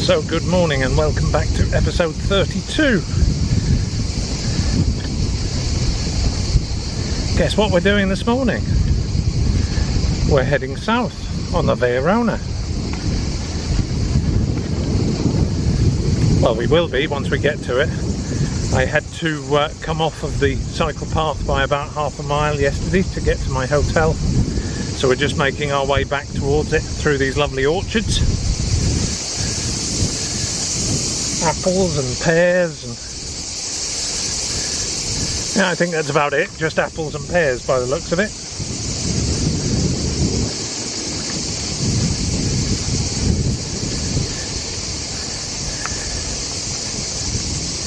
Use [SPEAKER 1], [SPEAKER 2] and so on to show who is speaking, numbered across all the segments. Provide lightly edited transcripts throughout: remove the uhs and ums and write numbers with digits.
[SPEAKER 1] So good morning and welcome back to episode 32. Guess what we're doing this morning? We're heading south on the Verona. Well, we will be once we get to it. I had to come off of the cycle path by about half a mile yesterday to get to my hotel. So we're just making our way back towards it through these lovely orchards. Apples and pears and... yeah, I think that's about it. Just apples and pears by the looks of it.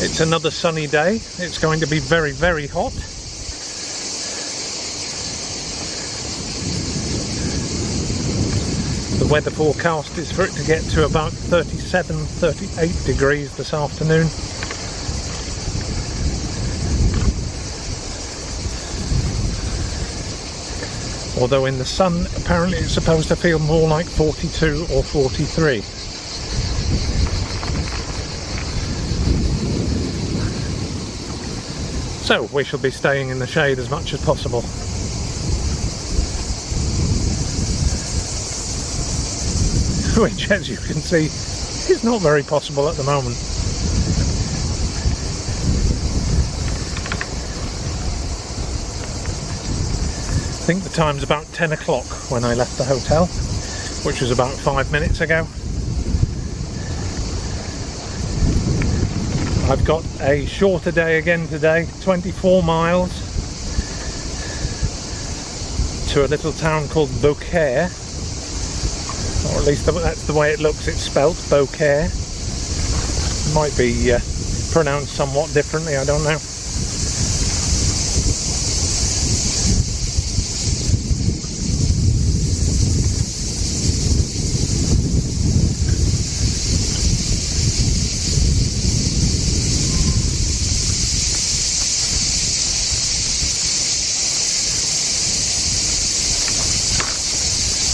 [SPEAKER 1] It's another sunny day. It's going to be very, very hot. The weather forecast is for it to get to about 37, 38 degrees this afternoon. Although in the sun, apparently it's supposed to feel more like 42 or 43. So we shall be staying in the shade as much as possible. Which, as you can see, is not very possible at the moment. I think the time's about 10 o'clock when I left the hotel, which was about 5 minutes ago. I've got a shorter day again today, 24 miles to a little town called Beaucaire. Or at least that's the way it looks. It's spelt Beaucaire. Might be pronounced somewhat differently, I don't know.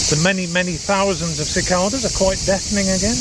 [SPEAKER 1] The many, many thousands of cicadas are quite deafening again.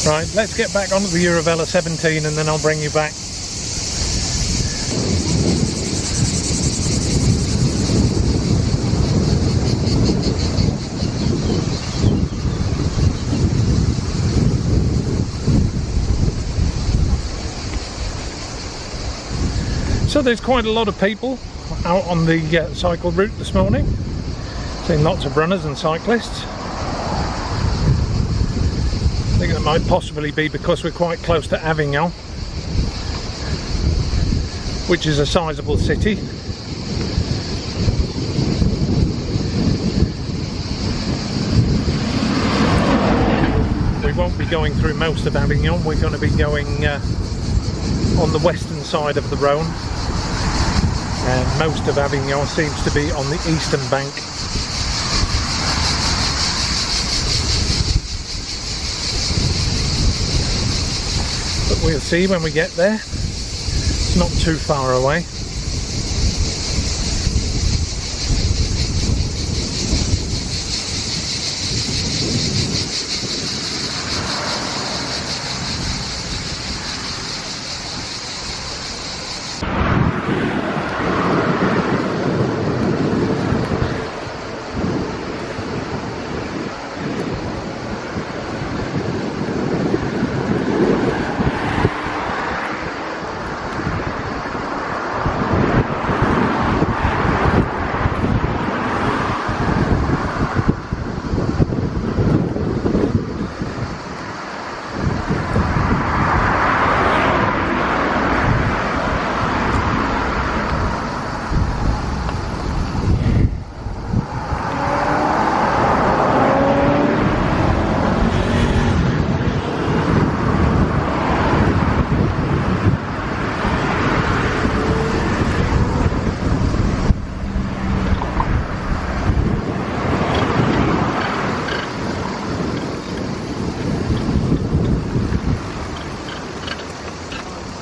[SPEAKER 1] Right, let's get back onto the Eurovella 17 and then I'll bring you back. So there's quite a lot of people out on the cycle route this morning. Seen lots of runners and cyclists. I think that might possibly be because we're quite close to Avignon, which is a sizable city. We won't be going through most of Avignon. We're going to be going on the western side of the Rhone, and most of Avignon seems to be on the eastern bank. We'll see when we get there. It's not too far away.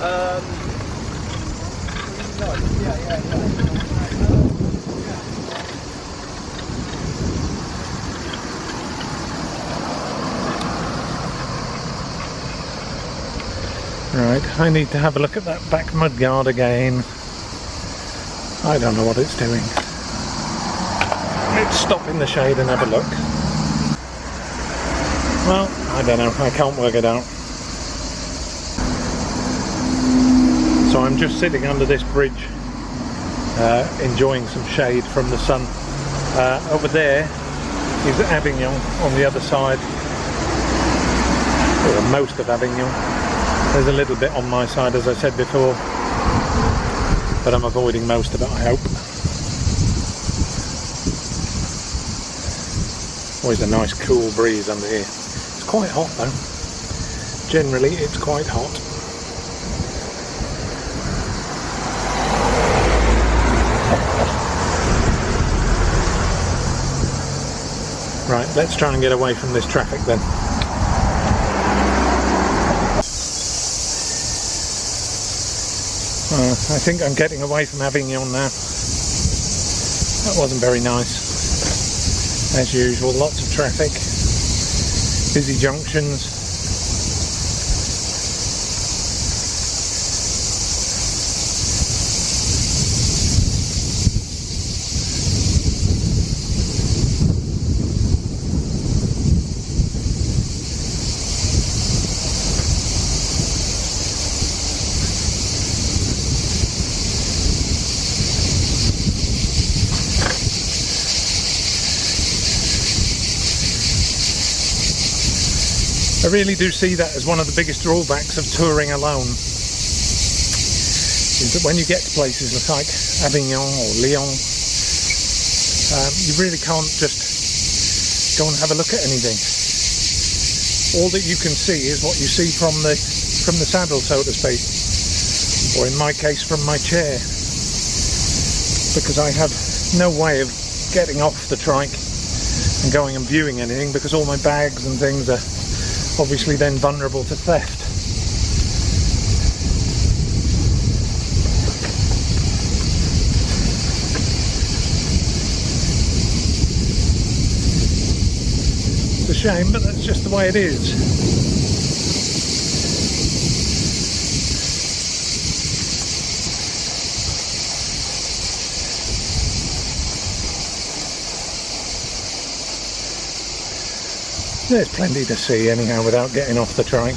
[SPEAKER 1] Right, I need to have a look at that back mudguard again. I don't know what it's doing. Let's stop in the shade and have a look. Well, I don't know, I can't work it out. So I'm just sitting under this bridge, enjoying some shade from the sun. Over there is Avignon on the other side, or most of Avignon. There's a little bit on my side, as I said before, but I'm avoiding most of it, I hope. Always a nice cool breeze under here. It's quite hot though. Generally it's quite hot. Right, let's try and get away from this traffic then. I think I'm getting away from Avignon now. That wasn't very nice. As usual, lots of traffic, busy junctions. I really do see that as one of the biggest drawbacks of touring alone, is that when you get to places like Avignon or Lyon, you really can't just go and have a look at anything. All that you can see is what you see from the saddle, so to speak, or in my case from my chair, because I have no way of getting off the trike and going and viewing anything, because all my bags and things are obviously then vulnerable to theft. It's a shame, but that's just the way it is. There's plenty to see anyhow without getting off the trike.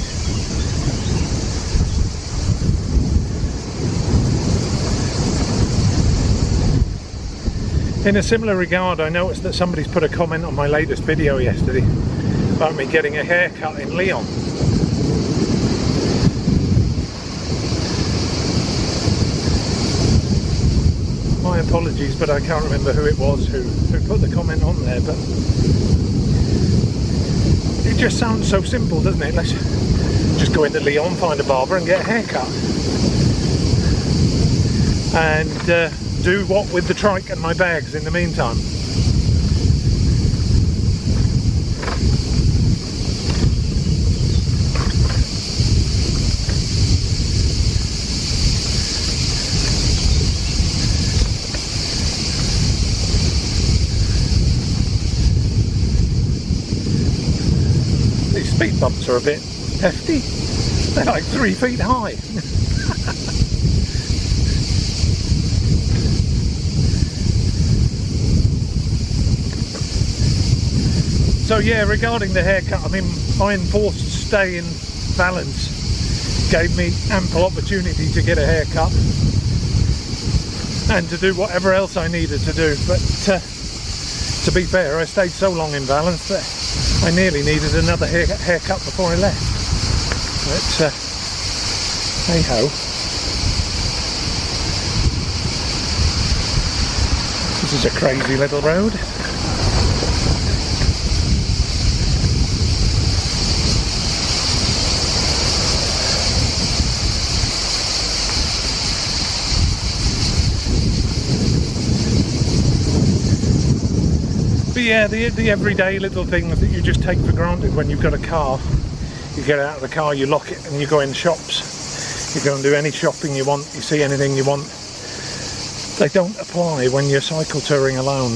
[SPEAKER 1] In a similar regard, I noticed that somebody's put a comment on my latest video yesterday about me getting a haircut in Lyon. My apologies, but I can't remember who it was who put the comment on there, but it just sounds so simple, doesn't it? Let's just go into Lyon, find a barber and get a haircut. And do what with the trike and my bags in the meantime. Speed bumps are a bit hefty. They're like 3 feet high. So yeah, regarding the haircut, I mean, my enforced stay in Valence gave me ample opportunity to get a haircut and to do whatever else I needed to do. But to be fair, I stayed so long in Valence that I nearly needed another haircut before I left. But hey ho. This is a crazy little road. But yeah, the everyday little things that you just take for granted when you've got a car. You get out of the car, you lock it and you go in shops. You go and do any shopping you want, you see anything you want. They don't apply when you're cycle touring alone.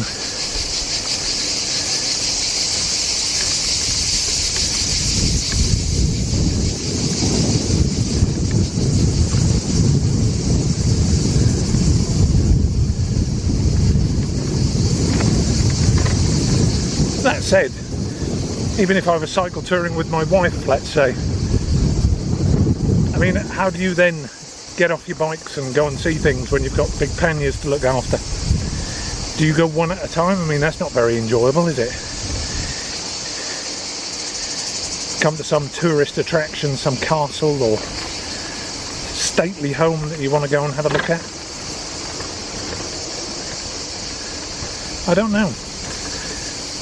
[SPEAKER 1] That said, even if I was cycle touring with my wife, let's say, I mean, how do you then get off your bikes and go and see things when you've got big panniers to look after? Do you go one at a time? I mean, that's not very enjoyable, is it? Come to some tourist attraction, some castle or stately home that you want to go and have a look at? I don't know.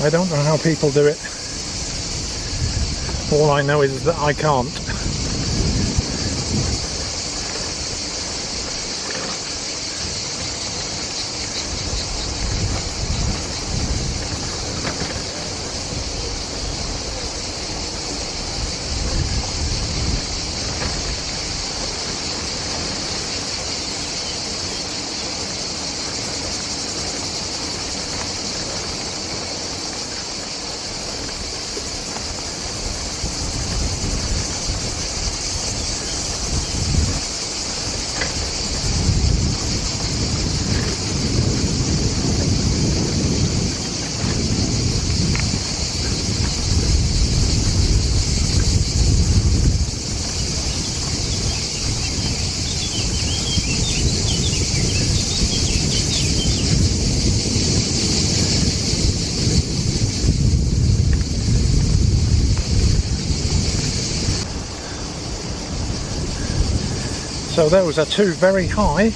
[SPEAKER 1] I don't know how people do it. All I know is that I can't. So those are two very high,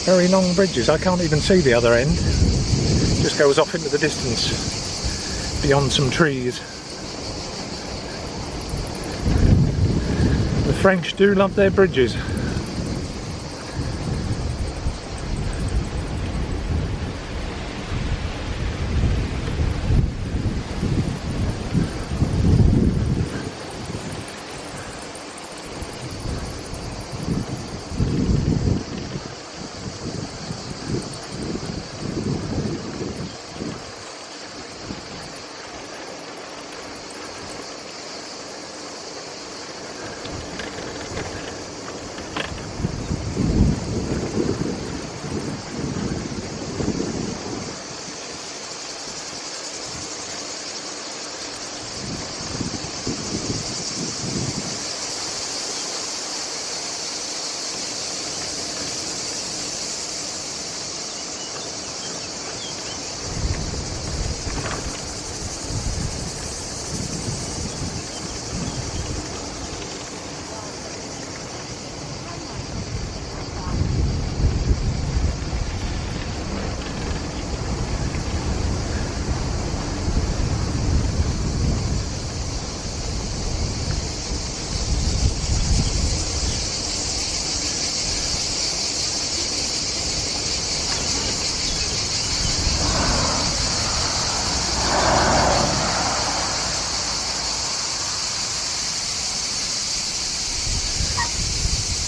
[SPEAKER 1] very long bridges. I can't even see the other end. It just goes off into the distance beyond some trees. The French do love their bridges.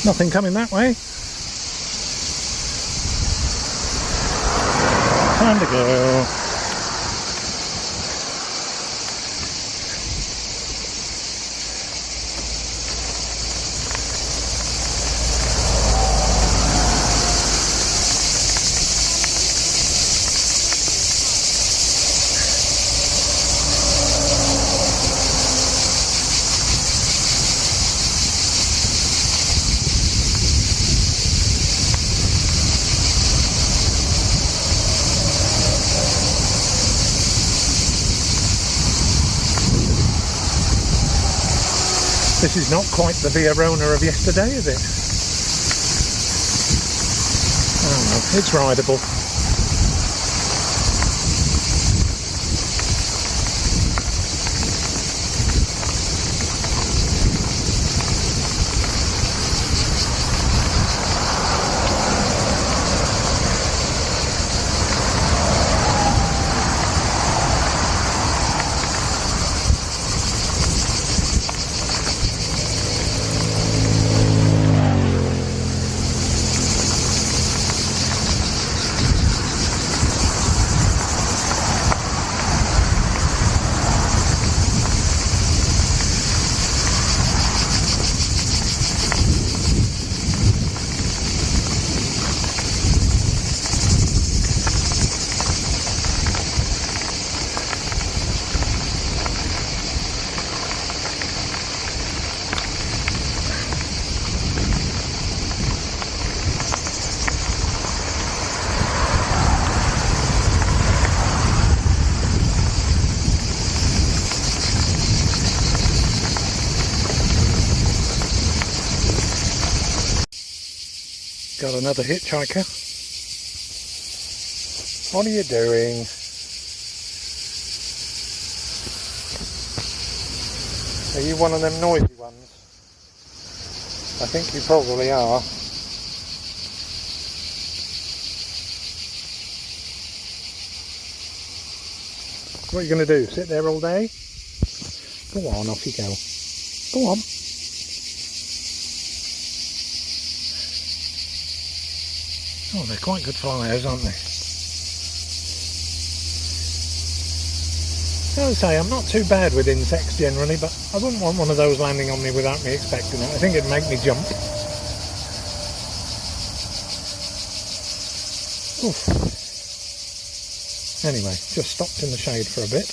[SPEAKER 1] Nothing coming that way. Time to go. This is not quite the Via Rona of yesterday, is it? Oh, it's rideable. Got another hitchhiker. What are you doing? Are you one of them noisy ones? I think you probably are. What are you going to do? Sit there all day? Go on, off you go. Go on. Oh, they're quite good flyers, aren't they? I would say I'm not too bad with insects generally, but I wouldn't want one of those landing on me without me expecting it. I think it'd make me jump. Oof. Anyway, just stopped in the shade for a bit.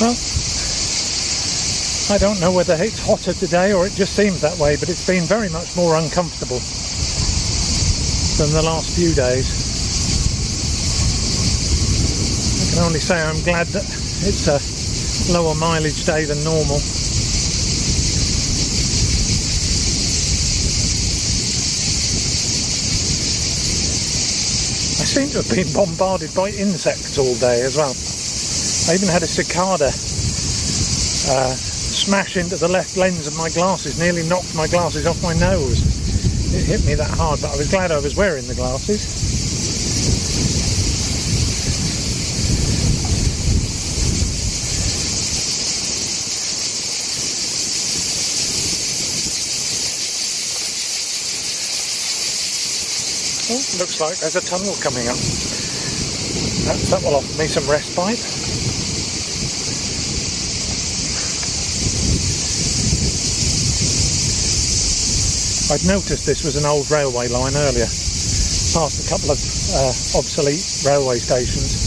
[SPEAKER 1] Well, I don't know whether it's hotter today or it just seems that way, but it's been very much more uncomfortable than the last few days. I can only say I'm glad that it's a lower mileage day than normal. I seem to have been bombarded by insects all day as well. I even had a cicada smash into the left lens of my glasses, nearly knocked my glasses off my nose. It hit me that hard, but I was glad I was wearing the glasses. Oh, looks like there's a tunnel coming up. That will offer me some respite. I'd noticed this was an old railway line earlier, past a couple of obsolete railway stations.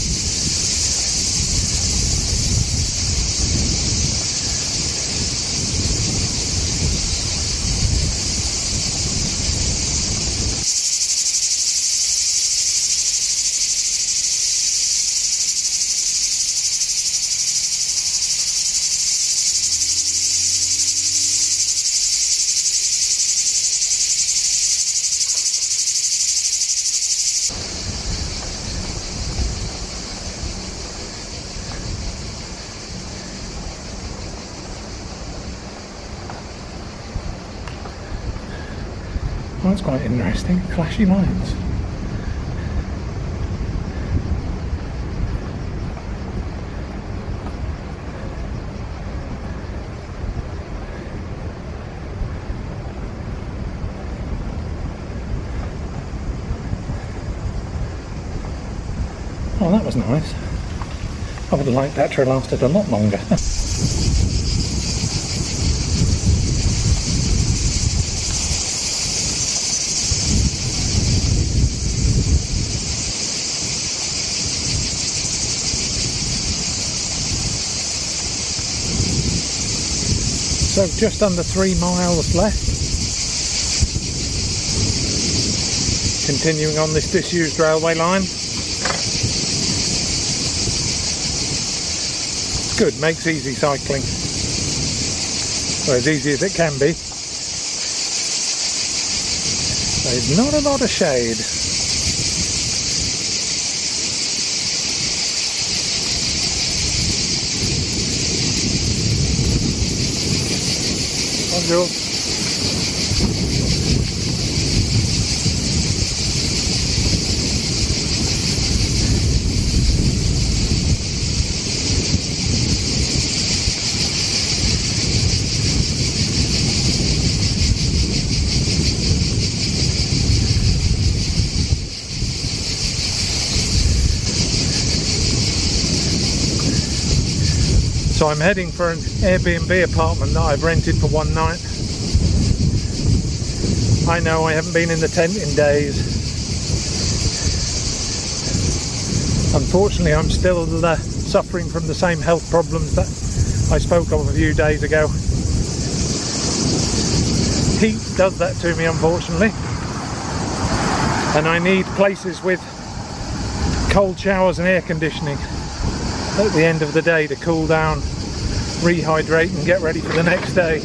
[SPEAKER 1] Oh, that's quite interesting. Flashy lines. Oh, that was nice. I would have liked that to have lasted a lot longer. So just under 3 miles left. Continuing on this disused railway line. Good, makes easy cycling. Or as easy as it can be. There's not a lot of shade. Bonjour. So I'm heading for an Airbnb apartment that I've rented for one night. I know I haven't been in the tent in days. Unfortunately, I'm still suffering from the same health problems that I spoke of a few days ago. Heat does that to me, unfortunately. And I need places with cold showers and air conditioning at the end of the day to cool down, rehydrate and get ready for the next day.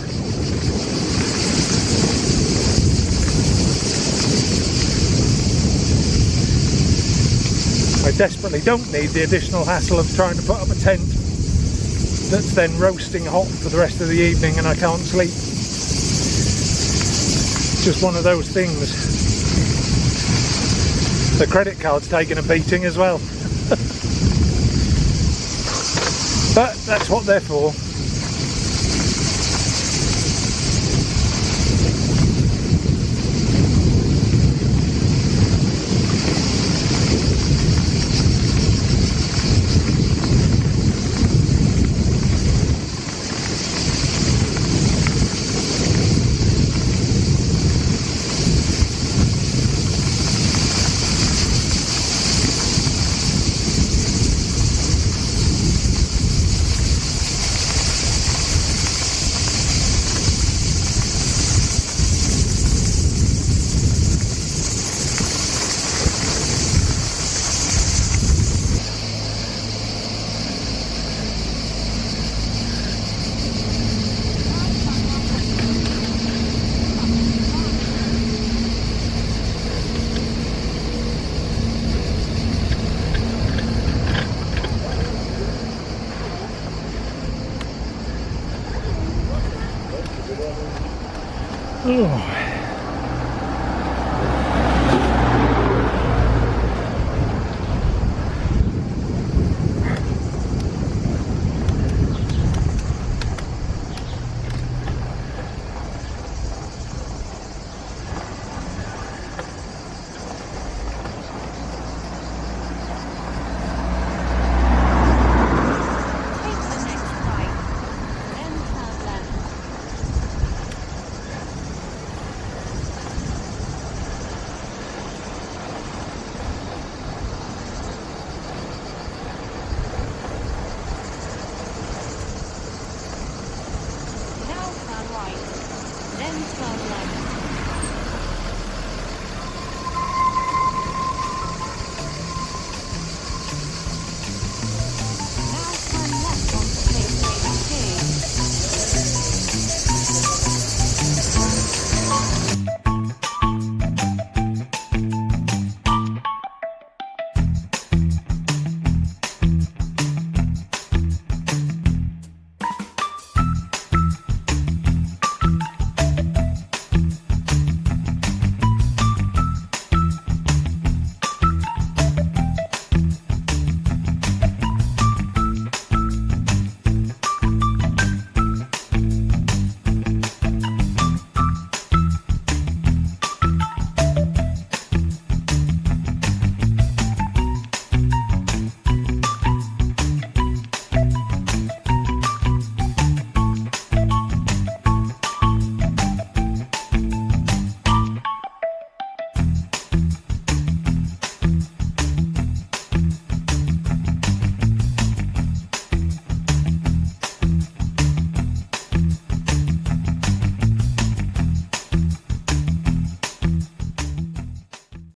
[SPEAKER 1] I desperately don't need the additional hassle of trying to put up a tent that's then roasting hot for the rest of the evening and I can't sleep. It's just one of those things. The credit card's taking a beating as well. But that's what they're for. Oh.